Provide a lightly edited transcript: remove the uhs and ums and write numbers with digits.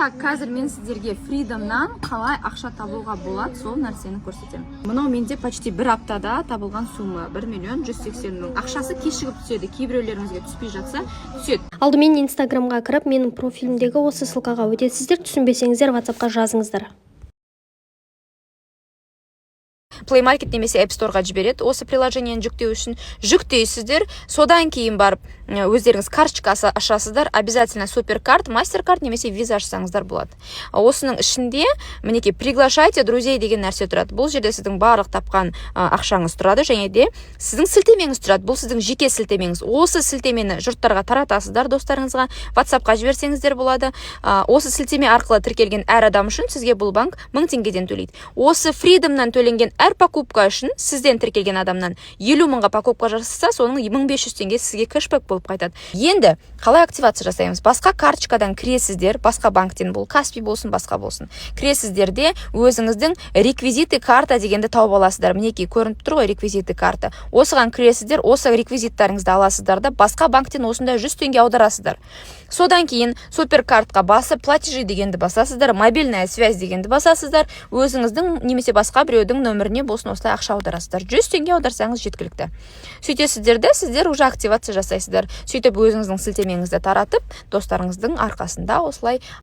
Қазір мен сіздерге Freedomнан қалай ақша табуға болады, сол нәрсені көрсетемін. Мынау менде почти бір аптада табылған сумма 1.180.000. Ақшасы кешігіп түседі, кейбіреулеріңізге түспей жатса түседі. Алдымен Инстаграмға кіріп, менің профилімдегі осы ссылкаға өтесіздер, түсінбесеңіздер WhatsAppқа жазыңыздар. Play Market немесе App Storeға жібереді. Осы приложениені жүктеу үшін жүктейсіздер. Содан кейін барып өздеріңіз карточка ашасыздар. Обязательно суперкарт, мастеркарт немесе виза ашсаңыздар болады. Осының ішінде мінекей приглашайте друзей деген нәрсе тұрады. Бұл жерде сіздің барлық тапқан ақшаңыз тұрады, және де сіздің сілтемеңіз тұрады. Бұл сіздің жеке сілтемеңіз. Осы сілтемені жұрттарға таратасыздар, достарыңызға, WhatsAppқа жіберсеңіздер болады. Осы сілтеме арқылы тіркелген әр адам үшін сізге бұл банк 1000 теңгеден төлейді. Осы Freedomнан төленген әр покупка үшін сізден тіркелген адамнан 50 мыңға покупка жасаса, соның 1500 теңге сізге кэшбэк болып қайтады. Енді қалай активация жасаймыз? Басқа карточкадан кіресіздер, басқа банктен, бұл Каспи болсын, басқа болсын. Кіресіздер де өзіңіздің реквизиты карта дегенді тауып аласыздар. Мінекей көрініп тұр ғой реквизиты карта. Осыған кіресіздер, осы реквизиттарыңызды аласыздар да басқа банктен осында 100 теңге аударасыздар. Содан кейін суперкартқа басып, платежи дегенді басасыздар, мобильная связь дегенді басасыздар, өзіңіздің немесе басқа біреудің нөміріне болсын осылай ақша аударасыздар. 100 теңге аударсаңыз жеткілікті. Сөйтесіздер де сіздер уже активация жасайсыздар. Сөйтіп өзіңіздің сілтемеңізді таратып, достарыңыздың арқасында осылай